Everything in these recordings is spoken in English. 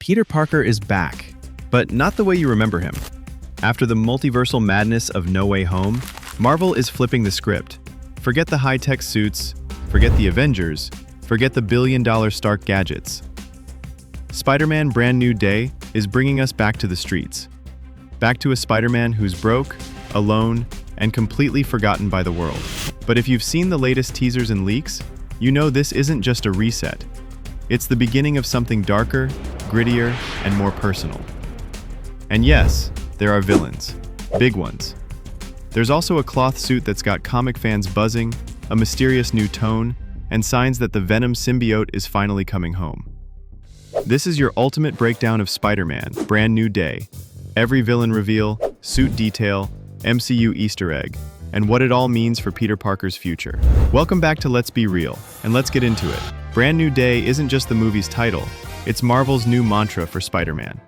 Peter Parker is back, but not the way you remember him. After the multiversal madness of No Way Home, Marvel is flipping the script. Forget the high-tech suits, forget the Avengers, forget the billion-dollar Stark gadgets. Spider-Man Brand New Day is bringing us back to the streets. Back to a Spider-Man who's broke, alone, and completely forgotten by the world. But if you've seen the latest teasers and leaks, you know this isn't just a reset. It's the beginning of something darker, grittier, and more personal. And yes, there are villains. Big ones. There's also a cloth suit that's got comic fans buzzing, a mysterious new tone, and signs that the Venom symbiote is finally coming home. This is your ultimate breakdown of Spider-Man, Brand New Day. Every villain reveal, suit detail, MCU Easter egg, and what it all means for Peter Parker's future. Welcome back to Let's Be Real, and let's get into it. Brand New Day isn't just the movie's title, it's Marvel's new mantra for Spider-Man.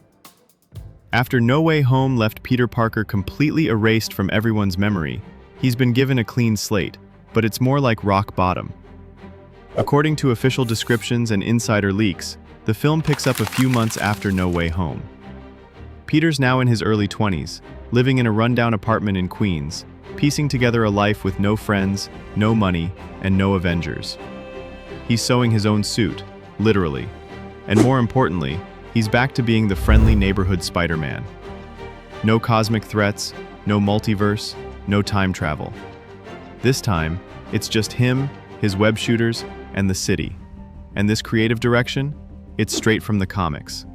After No Way Home left Peter Parker completely erased from everyone's memory, he's been given a clean slate, but it's more like rock bottom. According to official descriptions and insider leaks, the film picks up a few months after No Way Home. Peter's now in his early 20s, living in a rundown apartment in Queens, piecing together a life with no friends, no money, and no Avengers. He's sewing his own suit, literally. And more importantly, he's back to being the friendly neighborhood Spider-Man. No cosmic threats, no multiverse, no time travel. This time, it's just him, his web shooters, and the city. And this creative direction? It's straight from the comics.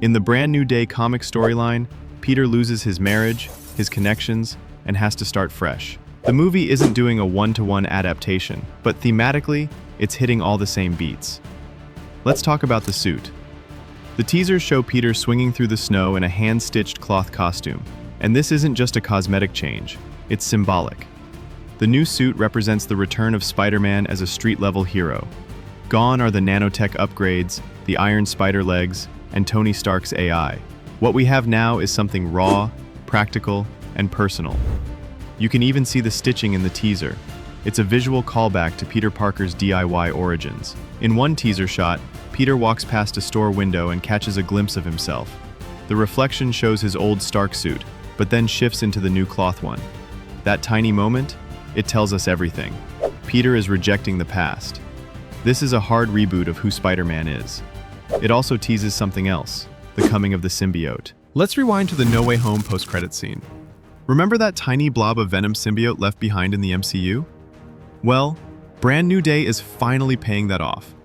In the Brand New Day comic storyline, Peter loses his marriage, his connections, and has to start fresh. The movie isn't doing a one-to-one adaptation, but thematically, it's hitting all the same beats. Let's talk about the suit. The teasers show Peter swinging through the snow in a hand-stitched cloth costume, and this isn't just a cosmetic change, it's symbolic. The new suit represents the return of Spider-Man as a street-level hero. Gone are the nanotech upgrades, the iron spider legs, and Tony Stark's AI. What we have now is something raw, practical, and personal. You can even see the stitching in the teaser. It's a visual callback to Peter Parker's DIY origins. In one teaser shot, Peter walks past a store window and catches a glimpse of himself. The reflection shows his old Stark suit, but then shifts into the new cloth one. That tiny moment, it tells us everything. Peter is rejecting the past. This is a hard reboot of who Spider-Man is. It also teases something else, the coming of the symbiote. Let's rewind to the No Way Home post-credits scene. Remember that tiny blob of Venom symbiote left behind in the MCU? Well, Brand New Day is finally paying that off.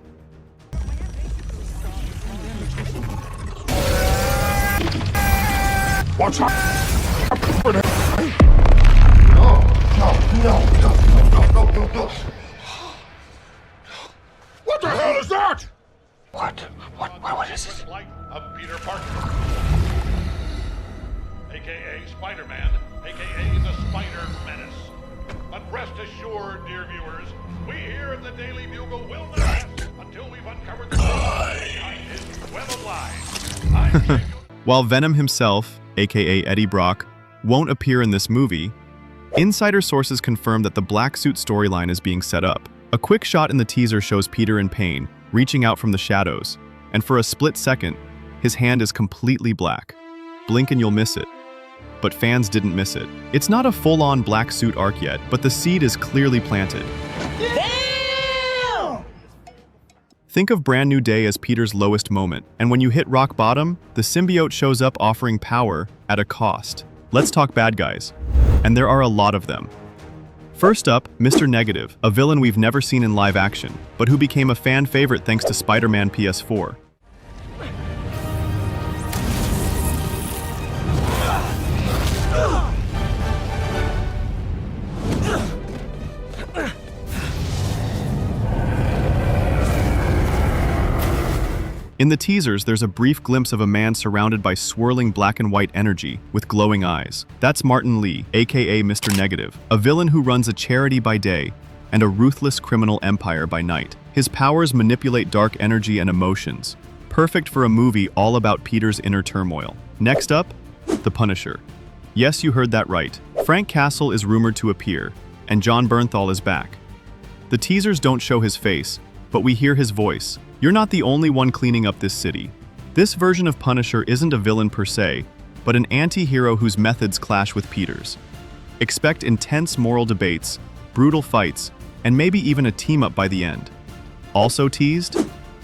Watch out! No. What the hell is that? What is it? Light of Peter Parker, aka Spider-Man, aka the Spider Menace. But rest assured, dear viewers, we here at the Daily Bugle will not rest until we've uncovered the truth behind his web of lies. While Venom himself, aka Eddie Brock, won't appear in this movie, insider sources confirm that the black suit storyline is being set up. A quick shot in the teaser shows Peter in pain, reaching out from the shadows, and for a split second, his hand is completely black. Blink and you'll miss it. But fans didn't miss it. It's not a full-on black suit arc yet, but the seed is clearly planted. Damn! Think of Brand New Day as Peter's lowest moment, and when you hit rock bottom, the symbiote shows up offering power at a cost. Let's talk bad guys. And there are a lot of them. First up, Mr. Negative, a villain we've never seen in live action, but who became a fan favorite thanks to Spider-Man PS4. In the teasers, there's a brief glimpse of a man surrounded by swirling black and white energy with glowing eyes. That's Martin Lee, aka Mr. Negative, a villain who runs a charity by day and a ruthless criminal empire by night. His powers manipulate dark energy and emotions, perfect for a movie all about Peter's inner turmoil. Next up, the Punisher. Yes, you heard that right. Frank Castle is rumored to appear, and Jon Bernthal is back. The teasers don't show his face, but we hear his voice. You're not the only one cleaning up this city. This version of Punisher isn't a villain per se, but an anti-hero whose methods clash with Peter's. Expect intense moral debates, brutal fights, and maybe even a team-up by the end. Also teased?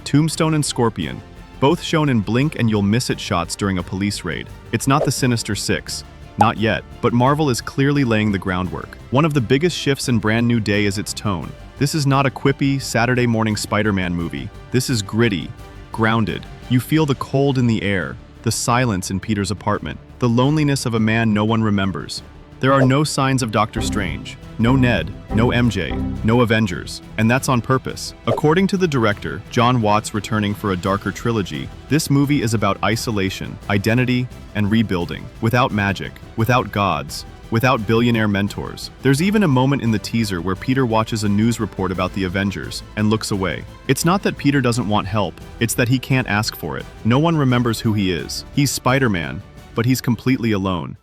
Tombstone and Scorpion, both shown in blink and you'll miss it shots during a police raid. It's not the Sinister Six, not yet, but Marvel is clearly laying the groundwork. One of the biggest shifts in Brand New Day is its tone. This is not a quippy, Saturday morning Spider-Man movie. This is gritty, grounded. You feel the cold in the air, the silence in Peter's apartment, the loneliness of a man no one remembers. There are no signs of Doctor Strange, no Ned, no MJ, no Avengers, and that's on purpose. According to the director, John Watts returning for a darker trilogy, this movie is about isolation, identity, and rebuilding, without magic, without gods, without billionaire mentors. There's even a moment in the teaser where Peter watches a news report about the Avengers and looks away. It's not that Peter doesn't want help, it's that he can't ask for it. No one remembers who he is. He's Spider-Man, but he's completely alone.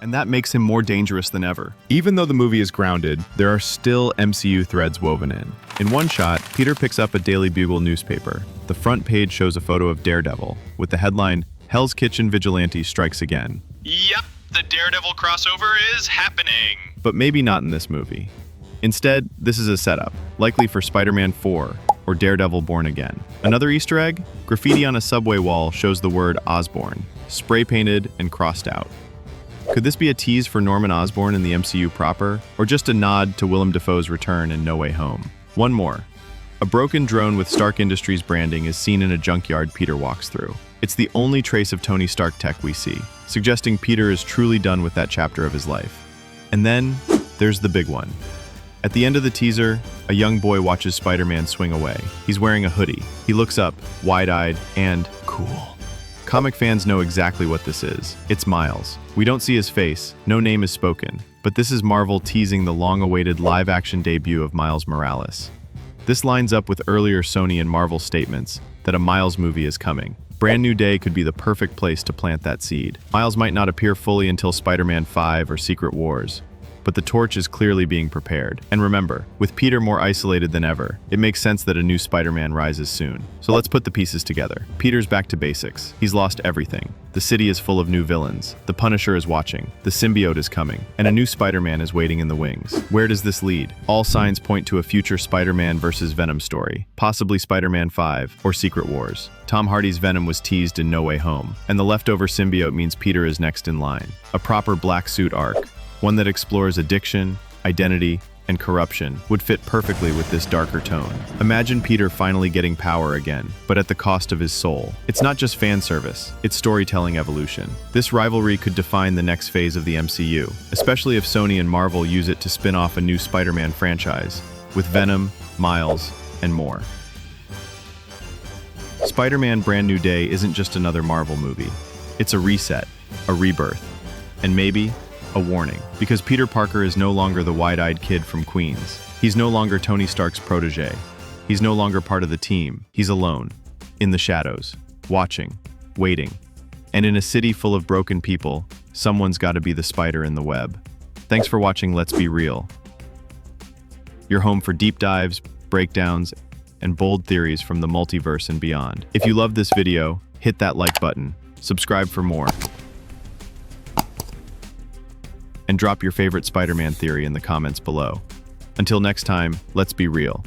And that makes him more dangerous than ever. Even though the movie is grounded, there are still MCU threads woven in. In one shot, Peter picks up a Daily Bugle newspaper. The front page shows a photo of Daredevil, with the headline, "Hell's Kitchen Vigilante Strikes Again." Yep, the Daredevil crossover is happening. But maybe not in this movie. Instead, this is a setup, likely for Spider-Man 4 or Daredevil Born Again. Another Easter egg? Graffiti on a subway wall shows the word Osborn, spray-painted and crossed out. Could this be a tease for Norman Osborn in the MCU proper, or just a nod to Willem Dafoe's return in No Way Home? One more. A broken drone with Stark Industries branding is seen in a junkyard Peter walks through. It's the only trace of Tony Stark tech we see, suggesting Peter is truly done with that chapter of his life. And then, there's the big one. At the end of the teaser, a young boy watches Spider-Man swing away. He's wearing a hoodie. He looks up, wide-eyed, and cool. Comic fans know exactly what this is. It's Miles. We don't see his face, no name is spoken, but this is Marvel teasing the long-awaited live-action debut of Miles Morales. This lines up with earlier Sony and Marvel statements that a Miles movie is coming. Brand New Day could be the perfect place to plant that seed. Miles might not appear fully until Spider-Man 5 or Secret Wars, but the torch is clearly being prepared. And remember, with Peter more isolated than ever, it makes sense that a new Spider-Man rises soon. So let's put the pieces together. Peter's back to basics. He's lost everything. The city is full of new villains. The Punisher is watching. The symbiote is coming. And a new Spider-Man is waiting in the wings. Where does this lead? All signs point to a future Spider-Man versus Venom story. Possibly Spider-Man 5 or Secret Wars. Tom Hardy's Venom was teased in No Way Home. And the leftover symbiote means Peter is next in line. A proper black suit arc. One that explores addiction, identity, and corruption would fit perfectly with this darker tone. Imagine Peter finally getting power again, but at the cost of his soul. It's not just fan service, it's storytelling evolution. This rivalry could define the next phase of the MCU, especially if Sony and Marvel use it to spin off a new Spider-Man franchise, with Venom, Miles, and more. Spider-Man Brand New Day isn't just another Marvel movie. It's a reset, a rebirth, and maybe a warning, because Peter Parker is no longer the wide-eyed kid from Queens. He's no longer Tony Stark's protege. He's no longer part of the team. He's alone, in the shadows, watching, waiting. And in a city full of broken people, someone's got to be the spider in the web. Thanks for watching Let's Be Real. Your home for deep dives, breakdowns, and bold theories from the multiverse and beyond. If you loved this video, hit that like button, subscribe for more, and drop your favorite Spider-Man theory in the comments below. Until next time, let's be real.